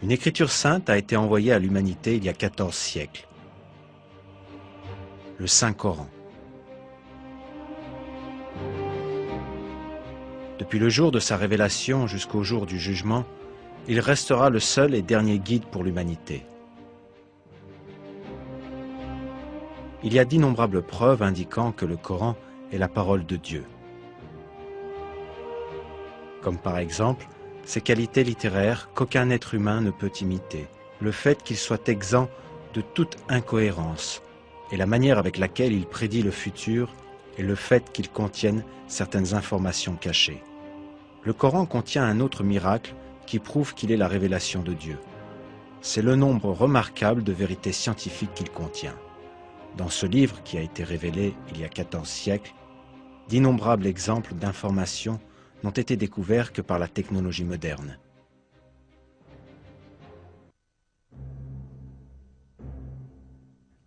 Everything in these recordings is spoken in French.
Une écriture sainte a été envoyée à l'humanité il y a 14 siècles. Le Saint-Coran. Depuis le jour de sa révélation jusqu'au jour du jugement, il restera le seul et dernier guide pour l'humanité. Il y a d'innombrables preuves indiquant que le Coran est la parole de Dieu. Comme par exemple, ses qualités littéraires qu'aucun être humain ne peut imiter, le fait qu'il soit exempt de toute incohérence, et la manière avec laquelle il prédit le futur, et le fait qu'il contienne certaines informations cachées. Le Coran contient un autre miracle qui prouve qu'il est la révélation de Dieu. C'est le nombre remarquable de vérités scientifiques qu'il contient. Dans ce livre qui a été révélé il y a 14 siècles, d'innombrables exemples d'informations n'ont été découverts que par la technologie moderne.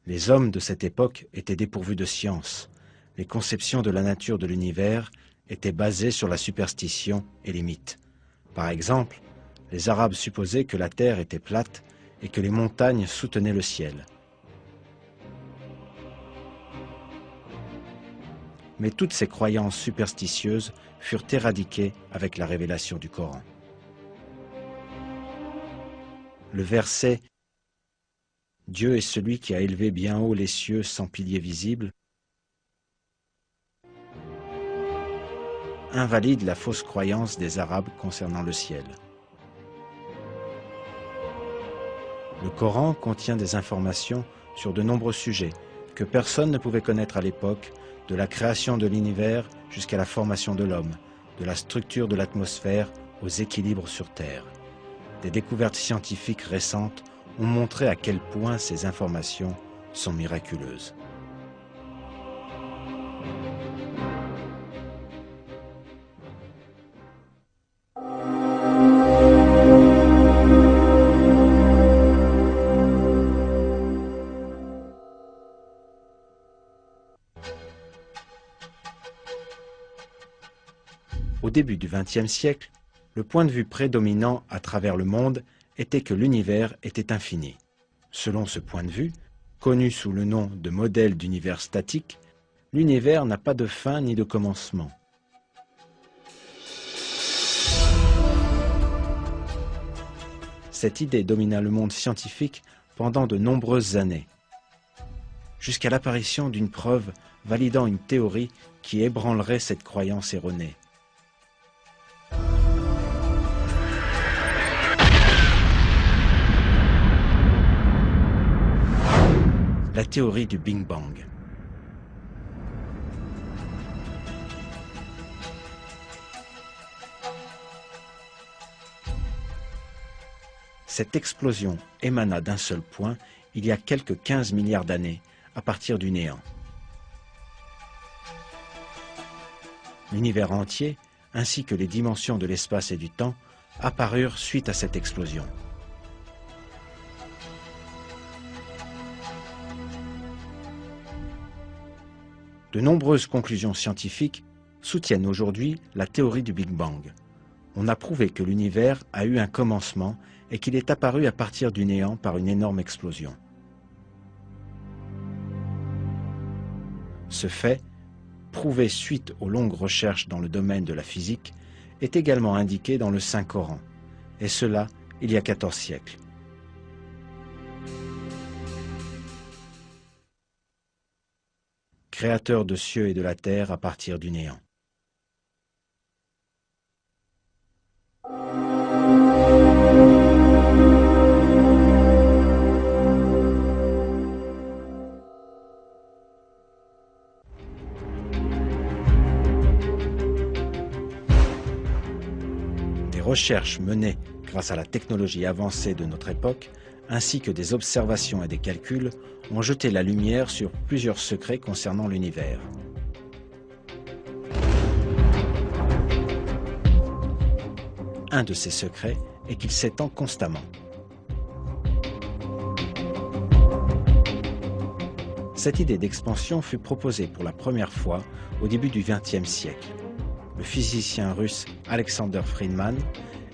Les hommes de cette époque étaient dépourvus de science. Les conceptions de la nature de l'univers étaient basées sur la superstition et les mythes. Par exemple, les Arabes supposaient que la terre était plate et que les montagnes soutenaient le ciel. Mais toutes ces croyances superstitieuses furent éradiquées avec la révélation du Coran. Le verset « Dieu est celui qui a élevé bien haut les cieux sans piliers visibles » invalide la fausse croyance des Arabes concernant le ciel. Le Coran contient des informations sur de nombreux sujets que personne ne pouvait connaître à l'époque, de la création de l'univers jusqu'à la formation de l'homme, de la structure de l'atmosphère aux équilibres sur Terre. Des découvertes scientifiques récentes ont montré à quel point ces informations sont miraculeuses. Au début du XXe siècle, le point de vue prédominant à travers le monde était que l'univers était infini. Selon ce point de vue, connu sous le nom de modèle d'univers statique, l'univers n'a pas de fin ni de commencement. Cette idée domina le monde scientifique pendant de nombreuses années, jusqu'à l'apparition d'une preuve validant une théorie qui ébranlerait cette croyance erronée. La théorie du Big Bang. Cette explosion émana d'un seul point il y a quelques 15 milliards d'années, à partir du néant. L'univers entier, ainsi que les dimensions de l'espace et du temps, apparurent suite à cette explosion. De nombreuses conclusions scientifiques soutiennent aujourd'hui la théorie du Big Bang. On a prouvé que l'univers a eu un commencement et qu'il est apparu à partir du néant par une énorme explosion. Ce fait, prouvé suite aux longues recherches dans le domaine de la physique, est également indiqué dans le Saint-Coran, et cela il y a 14 siècles. Créateur de cieux et de la terre à partir du néant. Des recherches menées grâce à la technologie avancée de notre époque, ainsi que des observations et des calculs, ont jeté la lumière sur plusieurs secrets concernant l'univers. Un de ces secrets est qu'il s'étend constamment. Cette idée d'expansion fut proposée pour la première fois au début du XXe siècle. Le physicien russe Alexander Friedman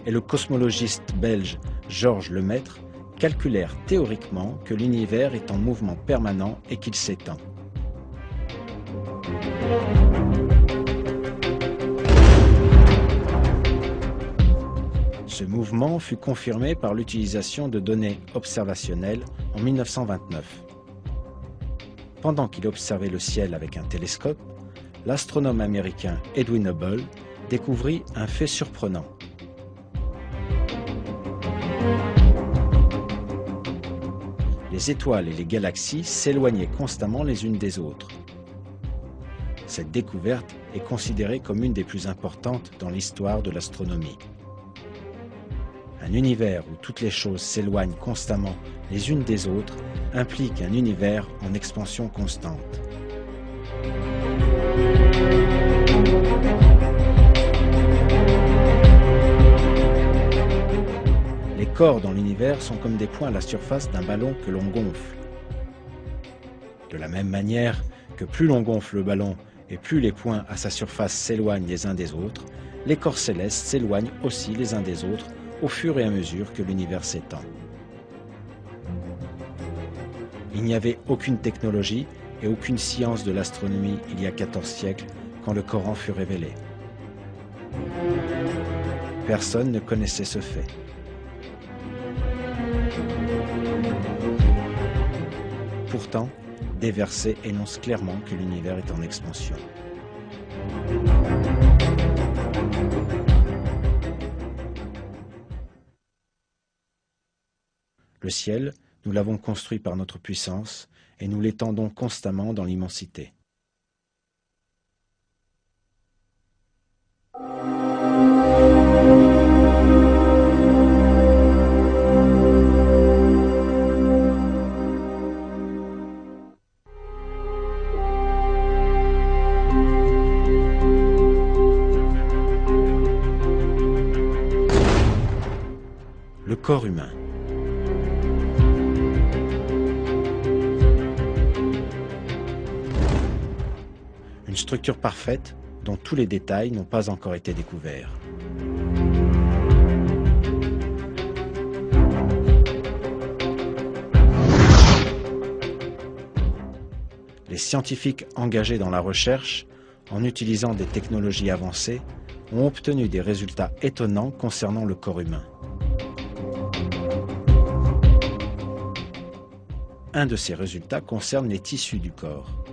et le cosmologiste belge Georges Lemaître calculèrent théoriquement que l'univers est en mouvement permanent et qu'il s'étend. Ce mouvement fut confirmé par l'utilisation de données observationnelles en 1929. Pendant qu'il observait le ciel avec un télescope, l'astronome américain Edwin Hubble découvrit un fait surprenant. Les étoiles et les galaxies s'éloignaient constamment les unes des autres. Cette découverte est considérée comme une des plus importantes dans l'histoire de l'astronomie. Un univers où toutes les choses s'éloignent constamment les unes des autres implique un univers en expansion constante. Les corps dans l'univers sont comme des points à la surface d'un ballon que l'on gonfle. De la même manière que plus l'on gonfle le ballon et plus les points à sa surface s'éloignent les uns des autres, les corps célestes s'éloignent aussi les uns des autres au fur et à mesure que l'univers s'étend. Il n'y avait aucune technologie et aucune science de l'astronomie il y a 14 siècles quand le Coran fut révélé. Personne ne connaissait ce fait. Pourtant, des versets énoncent clairement que l'univers est en expansion. Le ciel, nous l'avons construit par notre puissance et nous l'étendons constamment dans l'immensité. Le corps humain. Une structure parfaite dont tous les détails n'ont pas encore été découverts. Les scientifiques engagés dans la recherche, en utilisant des technologies avancées, ont obtenu des résultats étonnants concernant le corps humain. Un de ces résultats concerne les tissus du corps.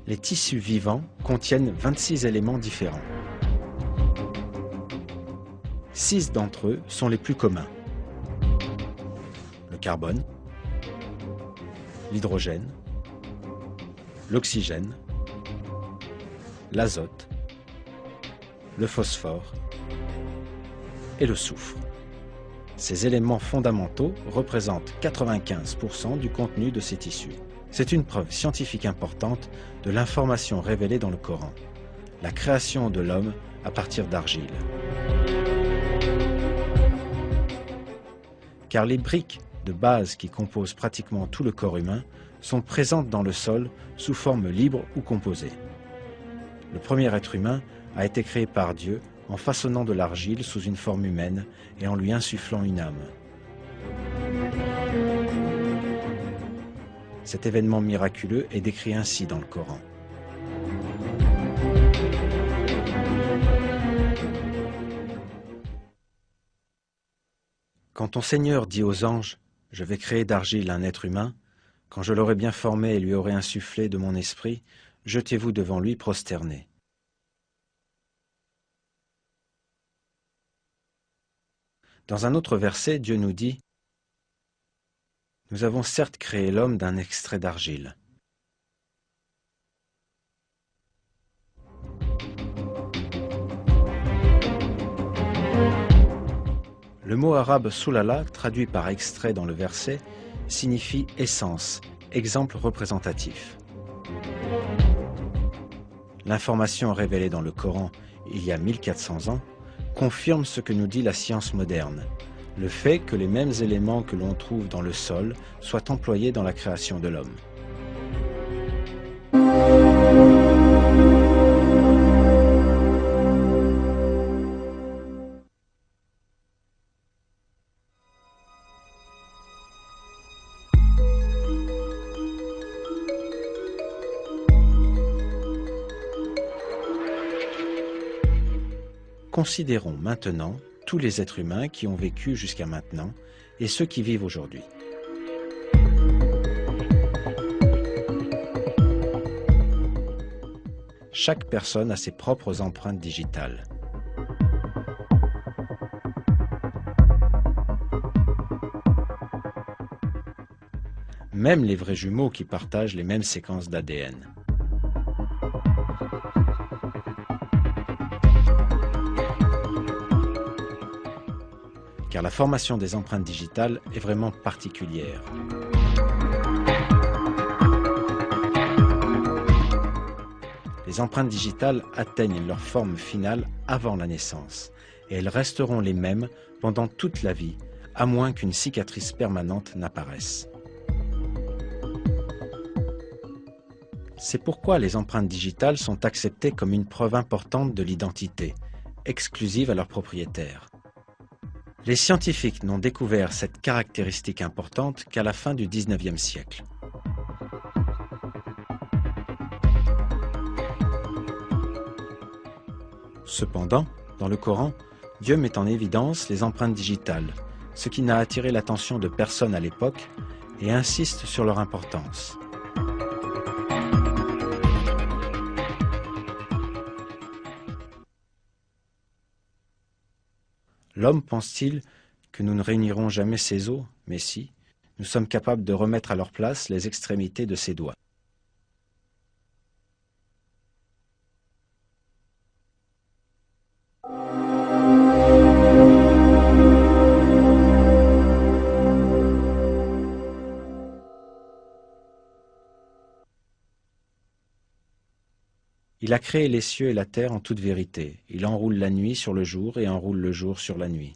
Les tissus vivants contiennent 26 éléments différents. 6 d'entre eux sont les plus communs. Le carbone, l'hydrogène, l'oxygène, l'azote, le phosphore et le soufre. Ces éléments fondamentaux représentent 95% du contenu de ces tissus. C'est une preuve scientifique importante de l'information révélée dans le Coran, la création de l'homme à partir d'argile. Car les briques de base qui composent pratiquement tout le corps humain sont présentes dans le sol sous forme libre ou composée. Le premier être humain a été créé par Dieu en façonnant de l'argile sous une forme humaine et en lui insufflant une âme. Cet événement miraculeux est décrit ainsi dans le Coran. Quand ton Seigneur dit aux anges « Je vais créer d'argile un être humain », quand je l'aurai bien formé et lui aurai insufflé de mon esprit, jetez-vous devant lui prosternés. Dans un autre verset, Dieu nous dit « Nous avons certes créé l'homme d'un extrait d'argile. » Le mot arabe « sulala », traduit par extrait dans le verset, signifie essence, exemple représentatif. L'information révélée dans le Coran il y a 1400 ans confirme ce que nous dit la science moderne, le fait que les mêmes éléments que l'on trouve dans le sol soient employés dans la création de l'homme. considérons maintenant tous les êtres humains qui ont vécu jusqu'à maintenant et ceux qui vivent aujourd'hui. Chaque personne a ses propres empreintes digitales. Même les vrais jumeaux qui partagent les mêmes séquences d'ADN. Car la formation des empreintes digitales est vraiment particulière. Les empreintes digitales atteignent leur forme finale avant la naissance, et elles resteront les mêmes pendant toute la vie, à moins qu'une cicatrice permanente n'apparaisse. C'est pourquoi les empreintes digitales sont acceptées comme une preuve importante de l'identité, exclusive à leurs propriétaires. Les scientifiques n'ont découvert cette caractéristique importante qu'à la fin du XIXe siècle. Cependant, dans le Coran, Dieu met en évidence les empreintes digitales, ce qui n'a attiré l'attention de personne à l'époque et insiste sur leur importance. L'homme pense-t-il que nous ne réunirons jamais ses os? Mais si, nous sommes capables de remettre à leur place les extrémités de ses doigts. Il a créé les cieux et la terre en toute vérité. Il enroule la nuit sur le jour et enroule le jour sur la nuit.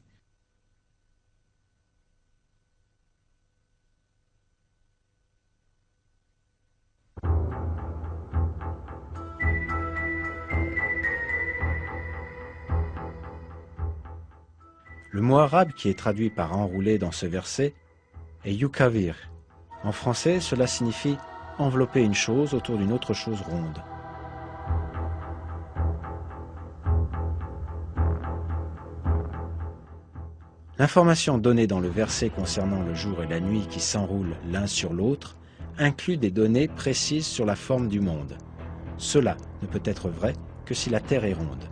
Le mot arabe qui est traduit par enrouler dans ce verset est yukavir. En français, cela signifie envelopper une chose autour d'une autre chose ronde. L'information donnée dans le verset concernant le jour et la nuit qui s'enroulent l'un sur l'autre inclut des données précises sur la forme du monde. Cela ne peut être vrai que si la Terre est ronde.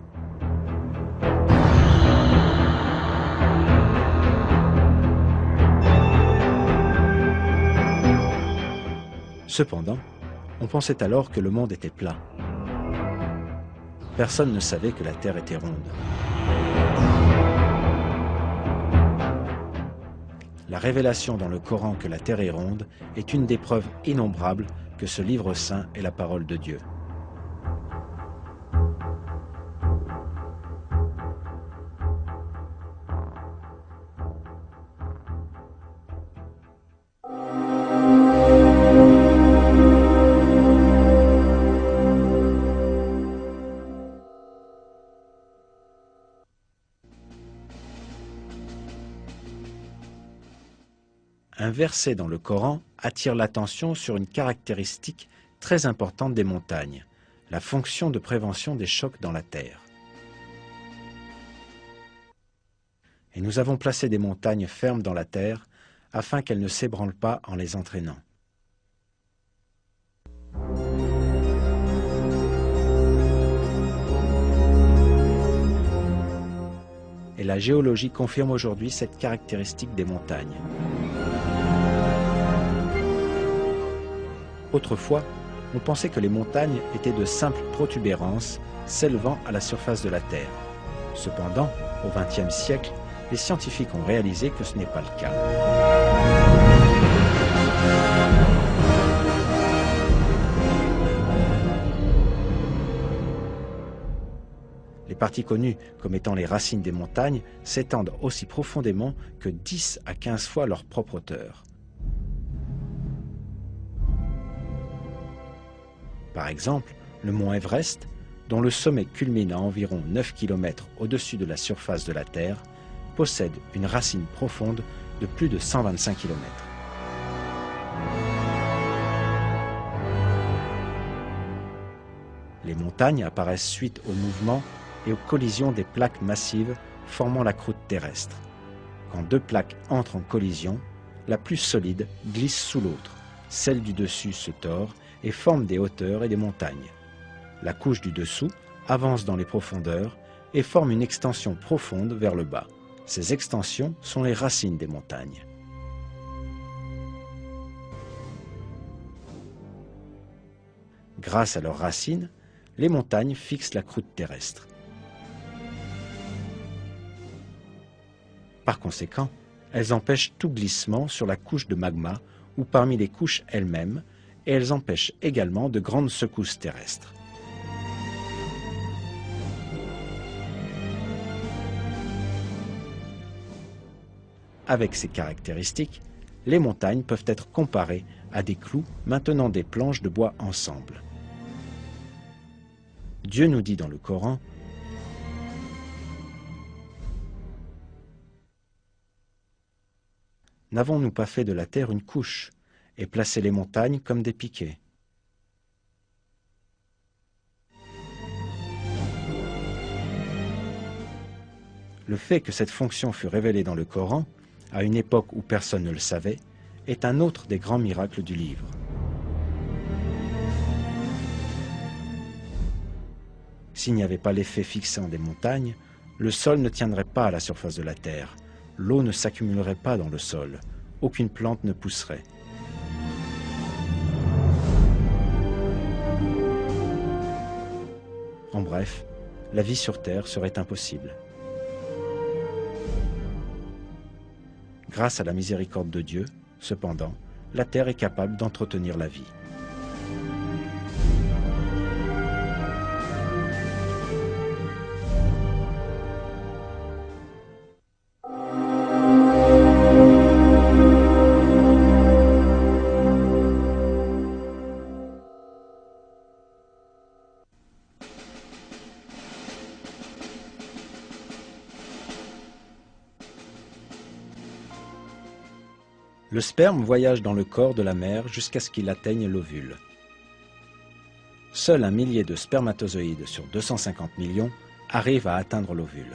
Cependant, on pensait alors que le monde était plat. Personne ne savait que la Terre était ronde. La révélation dans le Coran que la Terre est ronde est une des preuves innombrables que ce livre saint est la parole de Dieu. Un verset dans le Coran attire l'attention sur une caractéristique très importante des montagnes, la fonction de prévention des chocs dans la terre. Et nous avons placé des montagnes fermes dans la terre afin qu'elles ne s'ébranlent pas en les entraînant. Et la géologie confirme aujourd'hui cette caractéristique des montagnes. Autrefois, on pensait que les montagnes étaient de simples protubérances s'élevant à la surface de la Terre. Cependant, au XXe siècle, les scientifiques ont réalisé que ce n'est pas le cas. Les parties connues comme étant les racines des montagnes s'étendent aussi profondément que 10 à 15 fois leur propre hauteur. Par exemple, le mont Everest, dont le sommet culmine à environ 9 km au-dessus de la surface de la Terre, possède une racine profonde de plus de 125 km. Les montagnes apparaissent suite au mouvement et aux collisions des plaques massives formant la croûte terrestre. Quand deux plaques entrent en collision, la plus solide glisse sous l'autre, celle du dessus se tord et forme des hauteurs et des montagnes. La couche du dessous avance dans les profondeurs et forme une extension profonde vers le bas. Ces extensions sont les racines des montagnes. Grâce à leurs racines, les montagnes fixent la croûte terrestre. Par conséquent, elles empêchent tout glissement sur la couche de magma ou parmi les couches elles-mêmes, et elles empêchent également de grandes secousses terrestres. Avec ces caractéristiques, les montagnes peuvent être comparées à des clous maintenant des planches de bois ensemble. Dieu nous dit dans le Coran: « N'avons-nous pas fait de la terre une couche et placé les montagnes comme des piquets ?» Le fait que cette fonction fût révélée dans le Coran, à une époque où personne ne le savait, est un autre des grands miracles du livre. S'il n'y avait pas l'effet fixant des montagnes, le sol ne tiendrait pas à la surface de la terre, l'eau ne s'accumulerait pas dans le sol, aucune plante ne pousserait. En bref, la vie sur terre serait impossible. Grâce à la miséricorde de Dieu, cependant, la terre est capable d'entretenir la vie. Le sperme voyage dans le corps de la mère jusqu'à ce qu'il atteigne l'ovule. Seul 1 millier de spermatozoïdes sur 250 millions arrivent à atteindre l'ovule.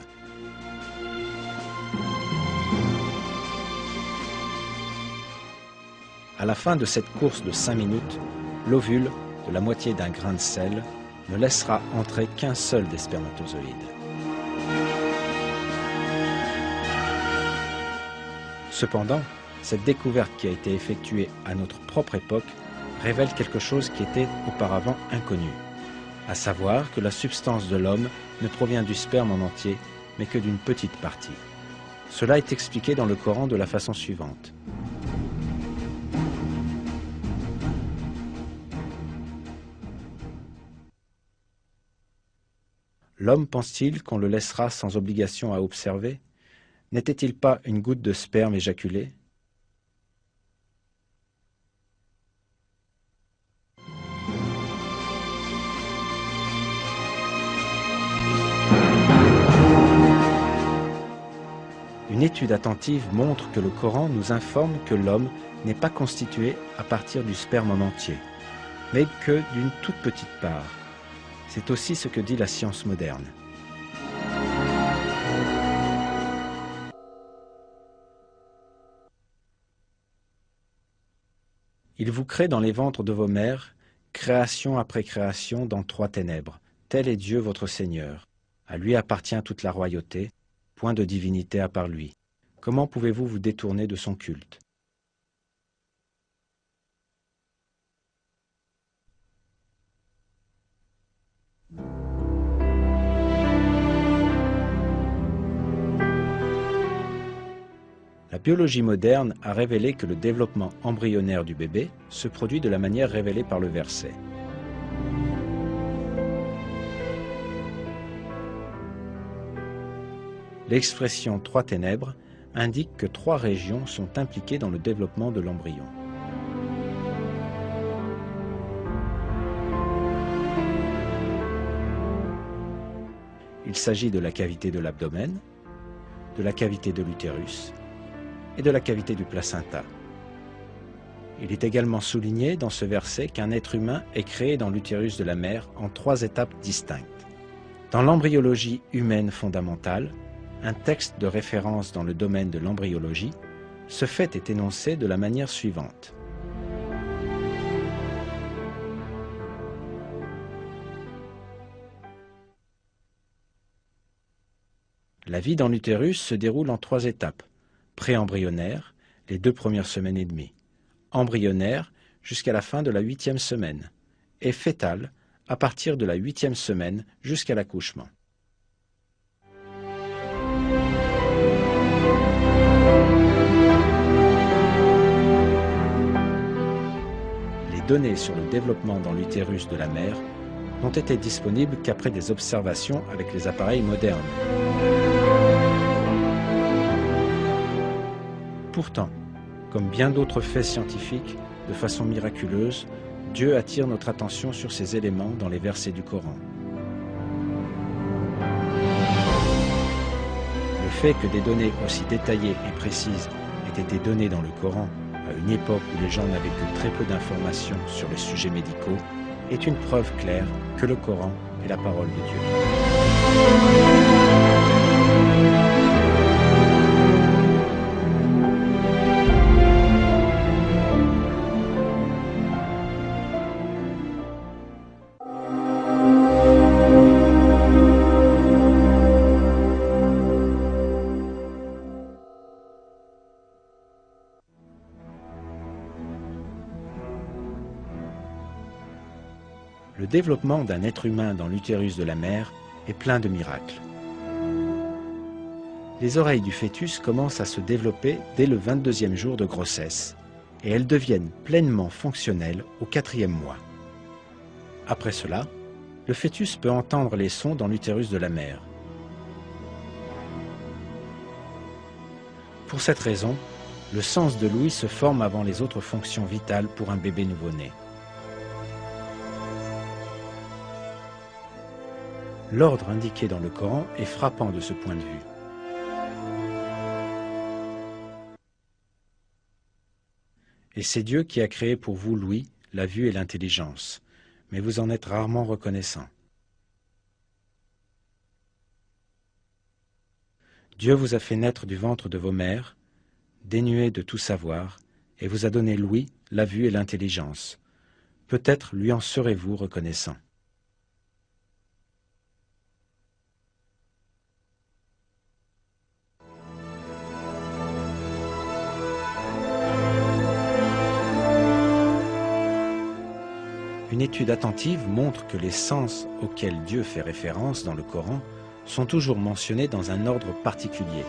À la fin de cette course de 5 minutes, l'ovule, de la moitié d'un grain de sel, ne laissera entrer qu'un seul des spermatozoïdes. Cependant, cette découverte qui a été effectuée à notre propre époque révèle quelque chose qui était auparavant inconnu, à savoir que la substance de l'homme ne provient du sperme en entier, mais que d'une petite partie. Cela est expliqué dans le Coran de la façon suivante. L'homme pense-t-il qu'on le laissera sans obligation à observer? N'était-il pas une goutte de sperme éjaculée? Une étude attentive montre que le Coran nous informe que l'homme n'est pas constitué à partir du sperme en entier, mais que d'une toute petite part. C'est aussi ce que dit la science moderne. Il vous crée dans les ventres de vos mères, création après création dans 3 ténèbres. Tel est Dieu votre Seigneur. À lui appartient toute la royauté, point de divinité à part lui. Comment pouvez-vous vous détourner de son culte? La biologie moderne a révélé que le développement embryonnaire du bébé se produit de la manière révélée par le verset. L'expression 3 ténèbres indique que 3 régions sont impliquées dans le développement de l'embryon. Il s'agit de la cavité de l'abdomen, de la cavité de l'utérus et de la cavité du placenta. Il est également souligné dans ce verset qu'un être humain est créé dans l'utérus de la mère en 3 étapes distinctes. Dans l'embryologie humaine fondamentale, un texte de référence dans le domaine de l'embryologie, ce fait est énoncé de la manière suivante. La vie dans l'utérus se déroule en 3 étapes. Pré-embryonnaire, les 2 premières semaines et demie. Embryonnaire, jusqu'à la fin de la 8e semaine. Et fétale, à partir de la 8e semaine jusqu'à l'accouchement. Les données sur le développement dans l'utérus de la mère n'ont été disponibles qu'après des observations avec les appareils modernes. Pourtant, comme bien d'autres faits scientifiques, de façon miraculeuse, Dieu attire notre attention sur ces éléments dans les versets du Coran. Le fait que des données aussi détaillées et précises aient été données dans le Coran à une époque où les gens n'avaient que très peu d'informations sur les sujets médicaux est une preuve claire que le Coran est la parole de Dieu. Le développement d'un être humain dans l'utérus de la mère est plein de miracles. Les oreilles du fœtus commencent à se développer dès le 22e jour de grossesse et elles deviennent pleinement fonctionnelles au 4e mois. Après cela, le fœtus peut entendre les sons dans l'utérus de la mère. Pour cette raison, le sens de l'ouïe se forme avant les autres fonctions vitales pour un bébé nouveau-né. L'ordre indiqué dans le Coran est frappant de ce point de vue. Et c'est Dieu qui a créé pour vous l'ouïe, la vue et l'intelligence, mais vous en êtes rarement reconnaissant. Dieu vous a fait naître du ventre de vos mères, dénué de tout savoir, et vous a donné l'ouïe, la vue et l'intelligence. Peut-être lui en serez-vous reconnaissant. Une étude attentive montre que les sens auxquels Dieu fait référence dans le Coran sont toujours mentionnés dans un ordre particulier.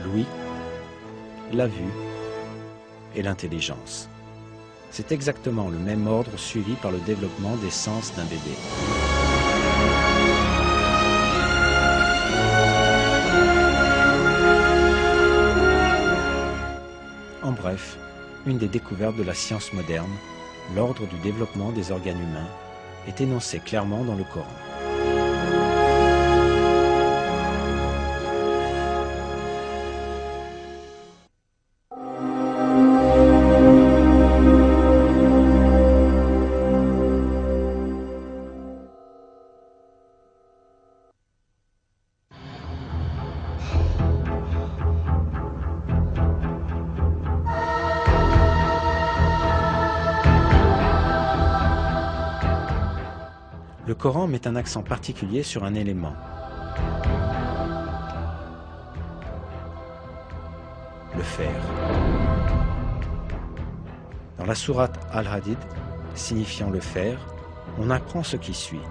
L'ouïe, la vue et l'intelligence. C'est exactement le même ordre suivi par le développement des sens d'un bébé. En bref, une des découvertes de la science moderne, l'ordre du développement des organes humains est énoncé clairement dans le Coran. Le Coran met un accent particulier sur un élément. Le fer. Dans la sourate Al-Hadid, signifiant le fer, on apprend ce qui suit.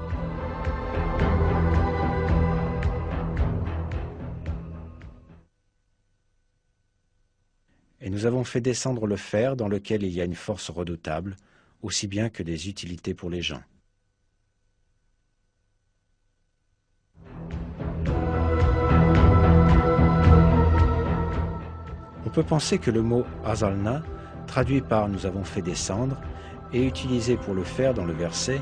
Et nous avons fait descendre le fer dans lequel il y a une force redoutable, aussi bien que des utilités pour les gens. On peut penser que le mot « azalna », traduit par « nous avons fait descendre » et utilisé pour le fer dans le verset,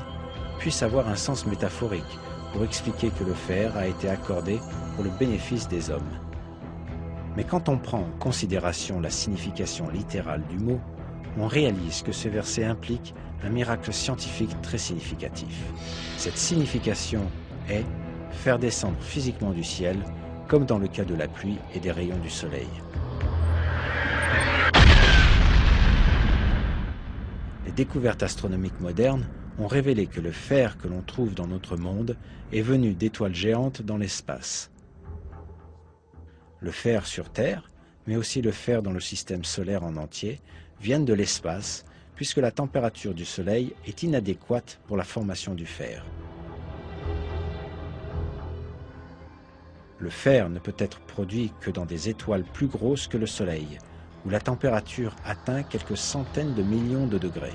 puisse avoir un sens métaphorique pour expliquer que le fer a été accordé pour le bénéfice des hommes. Mais quand on prend en considération la signification littérale du mot, on réalise que ce verset implique un miracle scientifique très significatif. Cette signification est faire descendre physiquement du ciel, comme dans le cas de la pluie et des rayons du soleil. Les découvertes astronomiques modernes ont révélé que le fer que l'on trouve dans notre monde est venu d'étoiles géantes dans l'espace. Le fer sur Terre, mais aussi le fer dans le système solaire en entier, viennent de l'espace, puisque la température du Soleil est inadéquate pour la formation du fer. Le fer ne peut être produit que dans des étoiles plus grosses que le Soleil, où la température atteint quelques centaines de millions de degrés.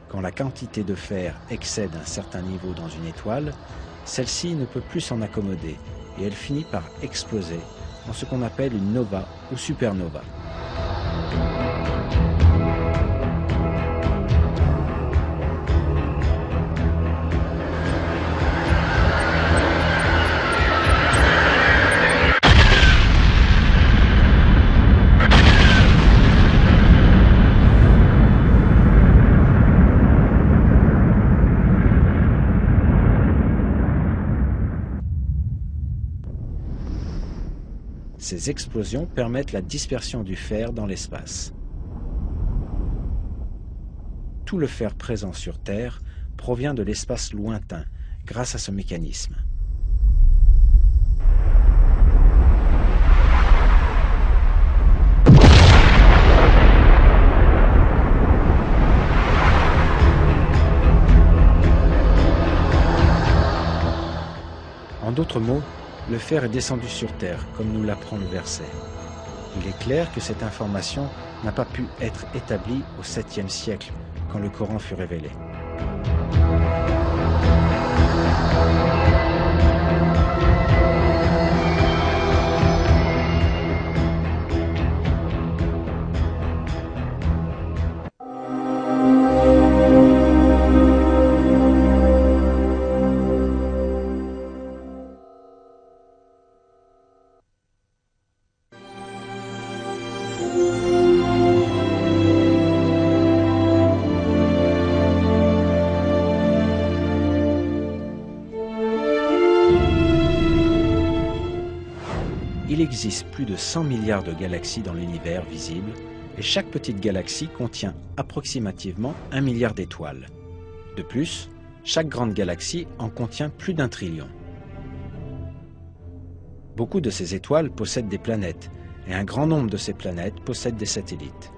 Quand la quantité de fer excède un certain niveau dans une étoile, celle-ci ne peut plus s'en accommoder et elle finit par exploser en ce qu'on appelle une nova ou supernova. Ces explosions permettent la dispersion du fer dans l'espace. Tout le fer présent sur Terre provient de l'espace lointain grâce à ce mécanisme. En d'autres mots, le fer est descendu sur Terre, comme nous l'apprend le verset. Il est clair que cette information n'a pas pu être établie au 7e siècle, quand le Coran fut révélé. Il existe plus de 100 milliards de galaxies dans l'univers visible et chaque petite galaxie contient approximativement 1 milliard d'étoiles. De plus, chaque grande galaxie en contient plus d'1 trillion. Beaucoup de ces étoiles possèdent des planètes et un grand nombre de ces planètes possèdent des satellites.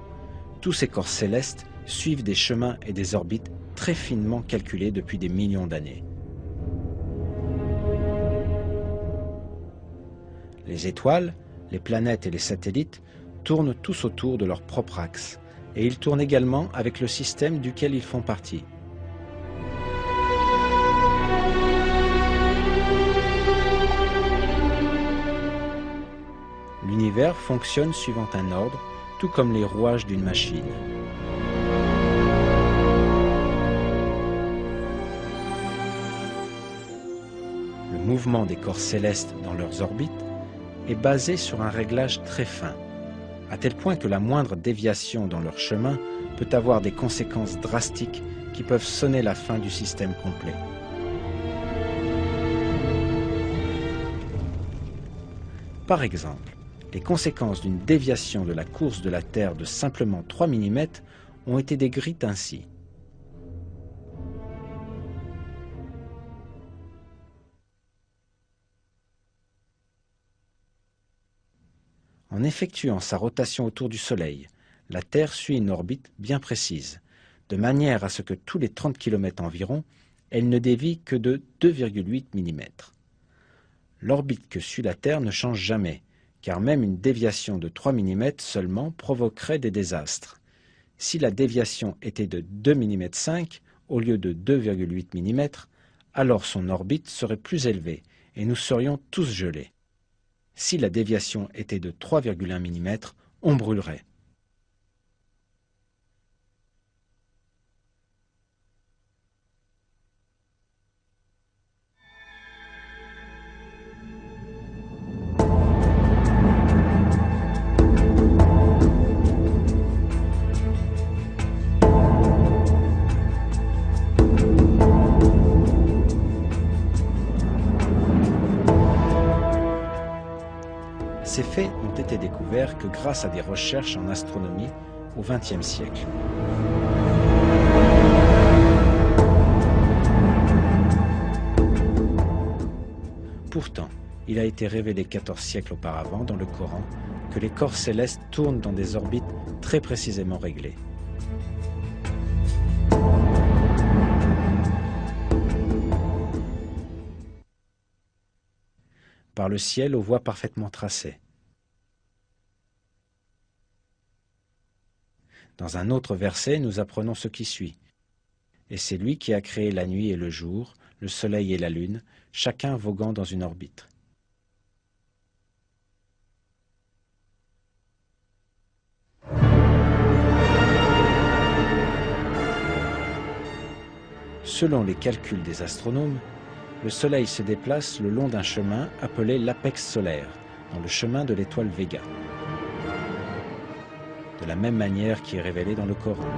Tous ces corps célestes suivent des chemins et des orbites très finement calculés depuis des millions d'années. Les étoiles, les planètes et les satellites tournent tous autour de leur propre axe, et ils tournent également avec le système duquel ils font partie. L'univers fonctionne suivant un ordre, tout comme les rouages d'une machine. Le mouvement des corps célestes dans leurs orbites est basé sur un réglage très fin, à tel point que la moindre déviation dans leur chemin peut avoir des conséquences drastiques qui peuvent sonner la fin du système complet. Par exemple, les conséquences d'une déviation de la course de la Terre de simplement 3 mm ont été décrites ainsi. En effectuant sa rotation autour du Soleil, la Terre suit une orbite bien précise, de manière à ce que tous les 30 km environ, elle ne dévie que de 2,8 mm. L'orbite que suit la Terre ne change jamais, car même une déviation de 3 mm seulement provoquerait des désastres. Si la déviation était de 2,5 mm au lieu de 2,8 mm, alors son orbite serait plus élevée et nous serions tous gelés. Si la déviation était de 3,1 mm, on brûlerait. Ces faits n'ont été découverts que grâce à des recherches en astronomie au XXe siècle. Pourtant, il a été révélé 14 siècles auparavant dans le Coran que les corps célestes tournent dans des orbites très précisément réglées. Par le ciel aux voies parfaitement tracées. Dans un autre verset, nous apprenons ce qui suit. Et c'est lui qui a créé la nuit et le jour, le soleil et la lune, chacun voguant dans une orbite. Selon les calculs des astronomes, le Soleil se déplace le long d'un chemin appelé l'apex solaire, dans le chemin de l'étoile Véga, de la même manière qui est révélée dans le Coran.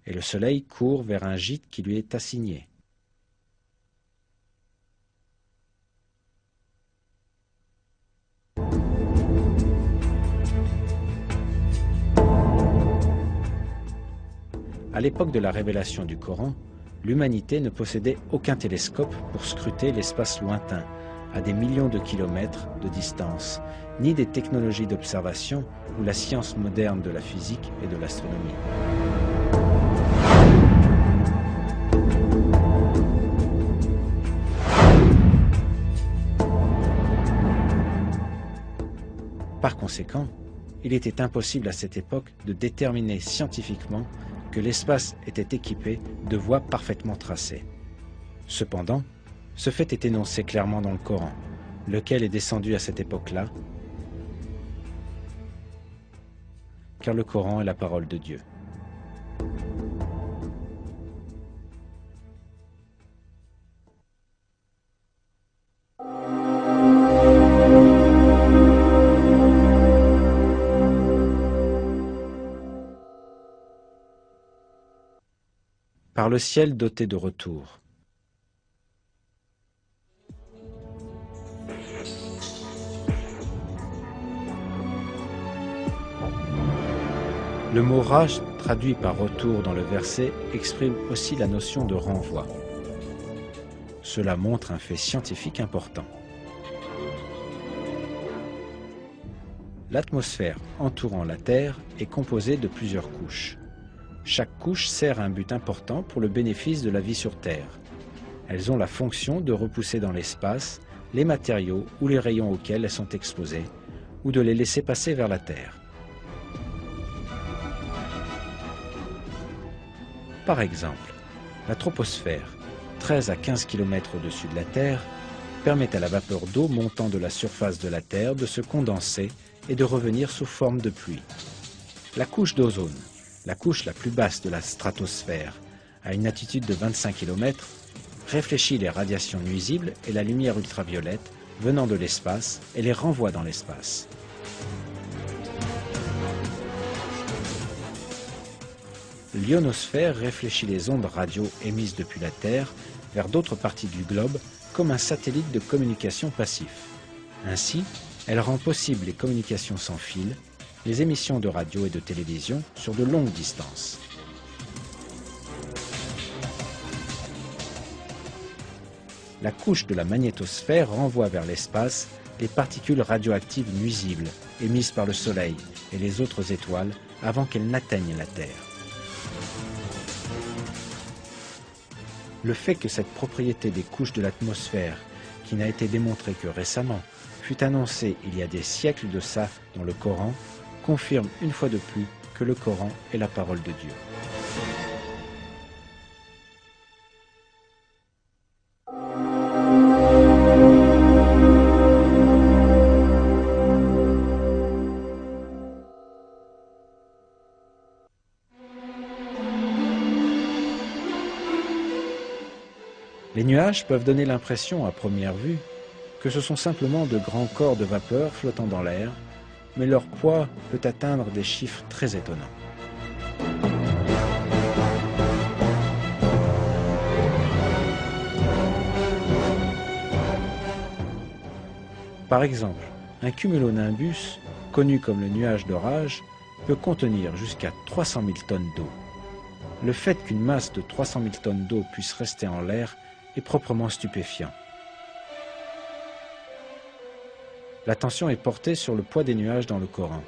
Et le Soleil court vers un gîte qui lui est assigné. À l'époque de la révélation du Coran, l'humanité ne possédait aucun télescope pour scruter l'espace lointain, à des millions de kilomètres de distance, ni des technologies d'observation ou la science moderne de la physique et de l'astronomie. Par conséquent, il était impossible à cette époque de déterminer scientifiquement que l'espace était équipé de voies parfaitement tracées. Cependant, ce fait est énoncé clairement dans le Coran, lequel est descendu à cette époque-là, car le Coran est la parole de Dieu. Par le ciel doté de retour. Le mot raj, traduit par retour dans le verset, exprime aussi la notion de renvoi. Cela montre un fait scientifique important. L'atmosphère entourant la Terre est composée de plusieurs couches. Chaque couche sert à un but important pour le bénéfice de la vie sur Terre. Elles ont la fonction de repousser dans l'espace les matériaux ou les rayons auxquels elles sont exposées, ou de les laisser passer vers la Terre. Par exemple, la troposphère, 13 à 15 km au-dessus de la Terre, permet à la vapeur d'eau montant de la surface de la Terre de se condenser et de revenir sous forme de pluie. La couche d'ozone, la couche la plus basse de la stratosphère, à une altitude de 25 km, réfléchit les radiations nuisibles et la lumière ultraviolette venant de l'espace et les renvoie dans l'espace. L'ionosphère réfléchit les ondes radio émises depuis la Terre vers d'autres parties du globe comme un satellite de communication passif. Ainsi, elle rend possible les communications sans fil, les émissions de radio et de télévision sur de longues distances. La couche de la magnétosphère renvoie vers l'espace les particules radioactives nuisibles émises par le Soleil et les autres étoiles avant qu'elles n'atteignent la Terre. Le fait que cette propriété des couches de l'atmosphère, qui n'a été démontrée que récemment, fut annoncée il y a des siècles de ça dans le Coran, confirme une fois de plus que le Coran est la parole de Dieu. Les nuages peuvent donner l'impression, à première vue, que ce sont simplement de grands corps de vapeur flottant dans l'air, mais leur poids peut atteindre des chiffres très étonnants. Par exemple, un cumulonimbus, connu comme le nuage d'orage, peut contenir jusqu'à 300 000 tonnes d'eau. Le fait qu'une masse de 300 000 tonnes d'eau puisse rester en l'air est proprement stupéfiant. L'attention est portée sur le poids des nuages dans le Coran.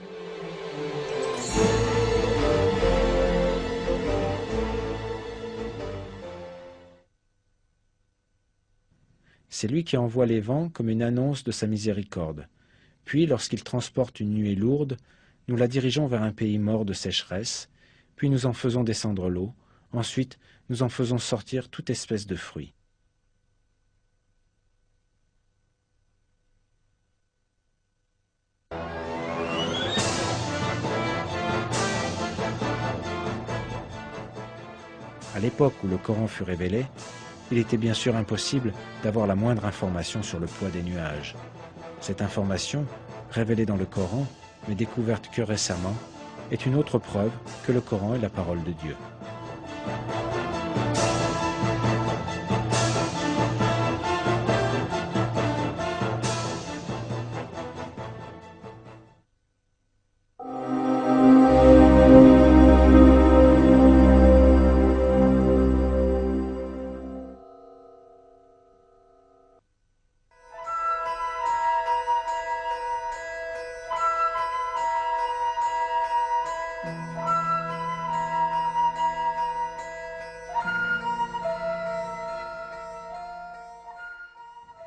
C'est lui qui envoie les vents comme une annonce de sa miséricorde. Puis, lorsqu'il transporte une nuée lourde, nous la dirigeons vers un pays mort de sécheresse, puis nous en faisons descendre l'eau, ensuite nous en faisons sortir toute espèce de fruits. À l'époque où le Coran fut révélé, il était bien sûr impossible d'avoir la moindre information sur le poids des nuages. Cette information, révélée dans le Coran, mais découverte que récemment, est une autre preuve que le Coran est la parole de Dieu.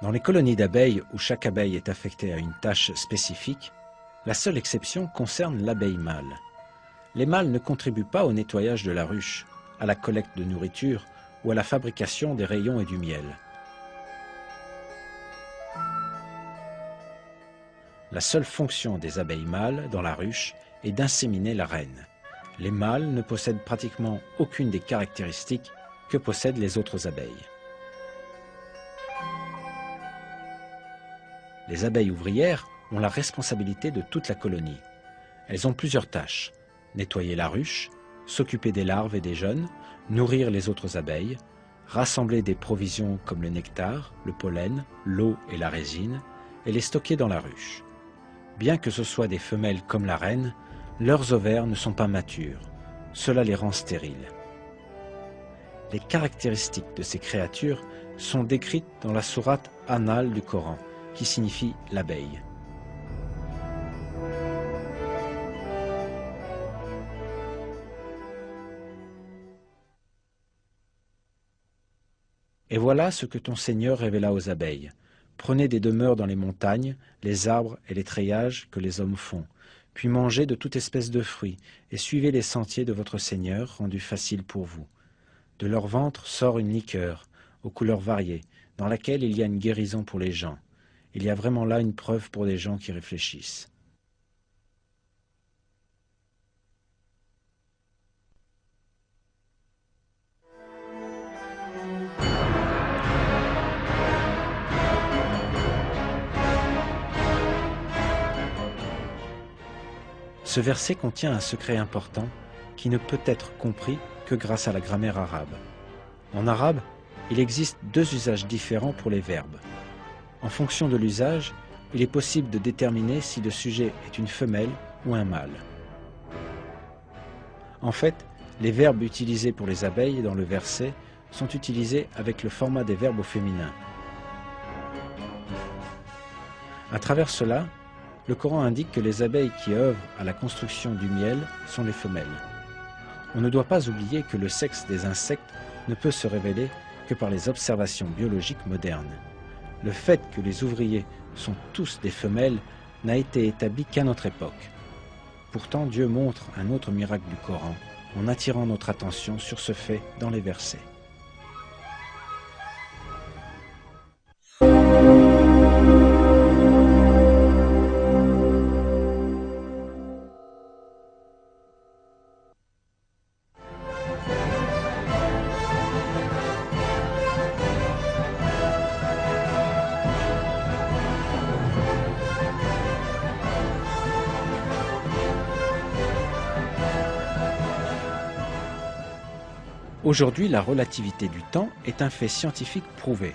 Dans les colonies d'abeilles où chaque abeille est affectée à une tâche spécifique, la seule exception concerne l'abeille mâle. Les mâles ne contribuent pas au nettoyage de la ruche, à la collecte de nourriture ou à la fabrication des rayons et du miel. La seule fonction des abeilles mâles dans la ruche est d'inséminer la reine. Les mâles ne possèdent pratiquement aucune des caractéristiques que possèdent les autres abeilles. Les abeilles ouvrières ont la responsabilité de toute la colonie. Elles ont plusieurs tâches: nettoyer la ruche, s'occuper des larves et des jeunes, nourrir les autres abeilles, rassembler des provisions comme le nectar, le pollen, l'eau et la résine, et les stocker dans la ruche. Bien que ce soient des femelles comme la reine, leurs ovaires ne sont pas matures. Cela les rend stériles. Les caractéristiques de ces créatures sont décrites dans la sourate An-Nahl du Coran, qui signifie l'abeille. Et voilà ce que ton Seigneur révéla aux abeilles. Prenez des demeures dans les montagnes, les arbres et les treillages que les hommes font, puis mangez de toute espèce de fruits, et suivez les sentiers de votre Seigneur, rendus faciles pour vous. De leur ventre sort une liqueur, aux couleurs variées, dans laquelle il y a une guérison pour les gens. Il y a vraiment là une preuve pour des gens qui réfléchissent. Ce verset contient un secret important qui ne peut être compris que grâce à la grammaire arabe. En arabe, il existe deux usages différents pour les verbes. En fonction de l'usage, il est possible de déterminer si le sujet est une femelle ou un mâle. En fait, les verbes utilisés pour les abeilles dans le verset sont utilisés avec le format des verbes au féminin. À travers cela, le Coran indique que les abeilles qui œuvrent à la construction du miel sont les femelles. On ne doit pas oublier que le sexe des insectes ne peut se révéler que par les observations biologiques modernes. Le fait que les ouvriers sont tous des femelles n'a été établi qu'à notre époque. Pourtant, Dieu montre un autre miracle du Coran en attirant notre attention sur ce fait dans les versets. Aujourd'hui, la relativité du temps est un fait scientifique prouvé.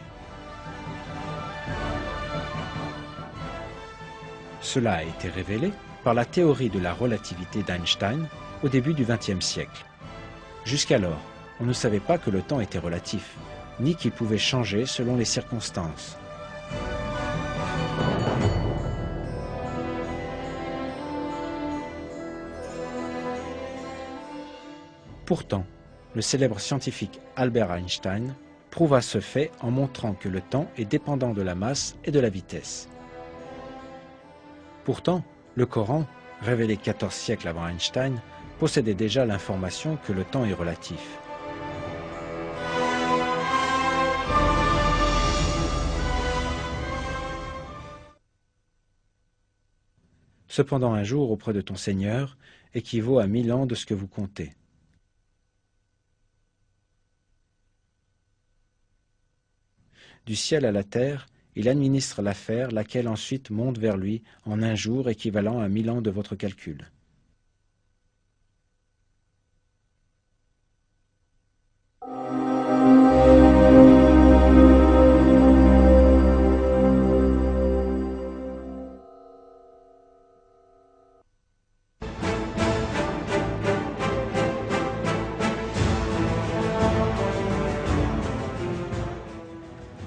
Cela a été révélé par la théorie de la relativité d'Einstein au début du XXe siècle. Jusqu'alors, on ne savait pas que le temps était relatif, ni qu'il pouvait changer selon les circonstances. Pourtant, le célèbre scientifique Albert Einstein prouva ce fait en montrant que le temps est dépendant de la masse et de la vitesse. Pourtant, le Coran, révélé 14 siècles avant Einstein, possédait déjà l'information que le temps est relatif. Cependant, un jour auprès de ton Seigneur équivaut à 1000 ans de ce que vous comptez. Du ciel à la terre, il administre l'affaire, laquelle ensuite monte vers lui en un jour équivalent à 1000 ans de votre calcul.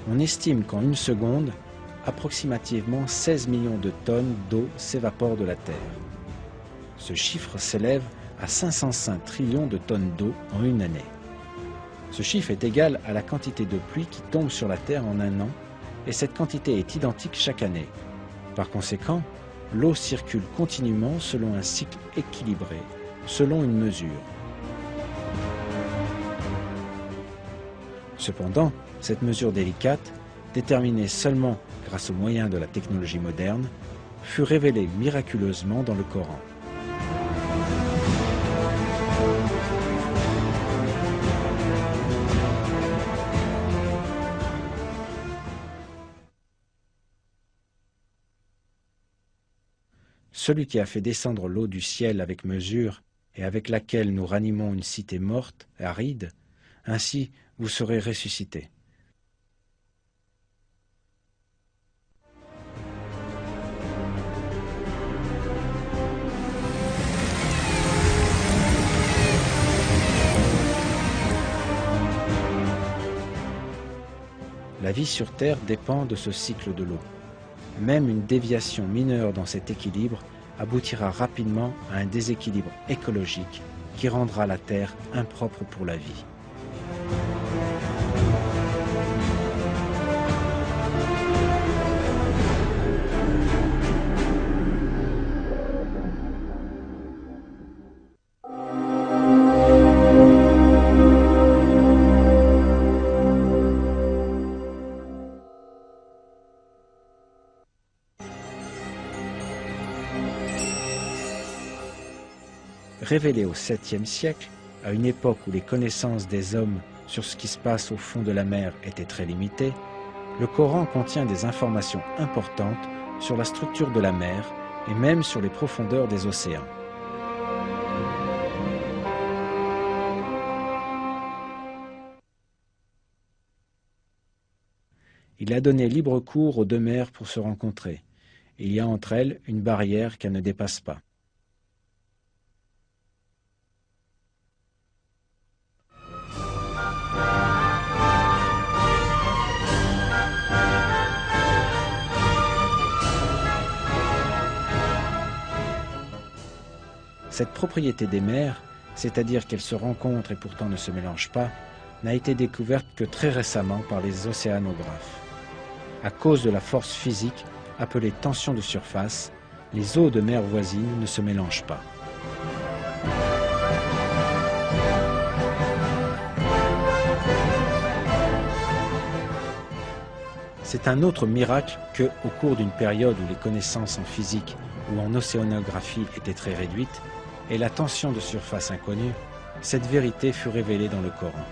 On estime qu'en une seconde, approximativement 16 millions de tonnes d'eau s'évaporent de la Terre. Ce chiffre s'élève à 505 trillions de tonnes d'eau en une année. Ce chiffre est égal à la quantité de pluie qui tombe sur la Terre en un an, et cette quantité est identique chaque année. Par conséquent, l'eau circule continuellement selon un cycle équilibré, selon une mesure. Cependant, cette mesure délicate, déterminée seulement grâce aux moyens de la technologie moderne, fut révélée miraculeusement dans le Coran. Celui qui a fait descendre l'eau du ciel avec mesure et avec laquelle nous ranimons une cité morte, aride, ainsi vous serez ressuscités. La vie sur Terre dépend de ce cycle de l'eau. Même une déviation mineure dans cet équilibre aboutira rapidement à un déséquilibre écologique qui rendra la Terre impropre pour la vie. Révélé au 7e siècle, à une époque où les connaissances des hommes sur ce qui se passe au fond de la mer étaient très limitées, le Coran contient des informations importantes sur la structure de la mer et même sur les profondeurs des océans. Il a donné libre cours aux deux mers pour se rencontrer. Il y a entre elles une barrière qu'elles ne dépassent pas. Cette propriété des mers, c'est-à-dire qu'elles se rencontrent et pourtant ne se mélangent pas, n'a été découverte que très récemment par les océanographes. À cause de la force physique appelée tension de surface, les eaux de mer voisines ne se mélangent pas. C'est un autre miracle que, au cours d'une période où les connaissances en physique ou en océanographie étaient très réduites, et la tension de surface inconnue, cette vérité fut révélée dans le Coran.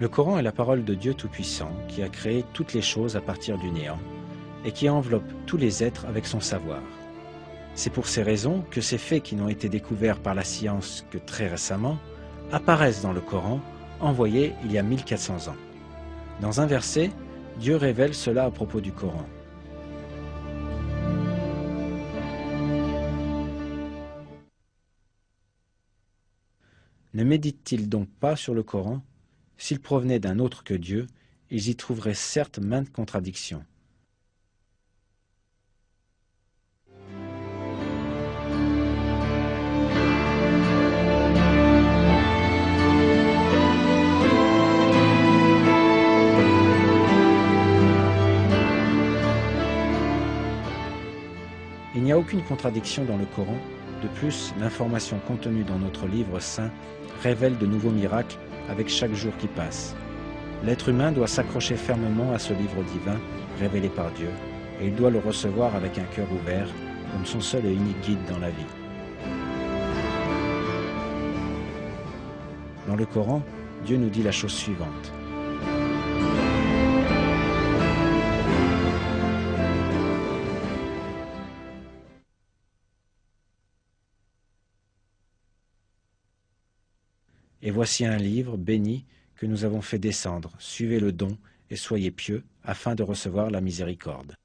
Le Coran est la parole de Dieu Tout-Puissant qui a créé toutes les choses à partir du néant et qui enveloppe tous les êtres avec son savoir. C'est pour ces raisons que ces faits qui n'ont été découverts par la science que très récemment apparaissent dans le Coran, envoyé il y a 1400 ans. Dans un verset, Dieu révèle cela à propos du Coran. Ne méditent-ils donc pas sur le Coran? S'il provenait d'un autre que Dieu, ils y trouveraient certes maintes contradictions. Il n'y a aucune contradiction dans le Coran. De plus, l'information contenue dans notre livre saint révèle de nouveaux miracles avec chaque jour qui passe. L'être humain doit s'accrocher fermement à ce livre divin révélé par Dieu, et il doit le recevoir avec un cœur ouvert, comme son seul et unique guide dans la vie. Dans le Coran, Dieu nous dit la chose suivante. Et voici un livre béni que nous avons fait descendre. Suivez le don et soyez pieux afin de recevoir la miséricorde.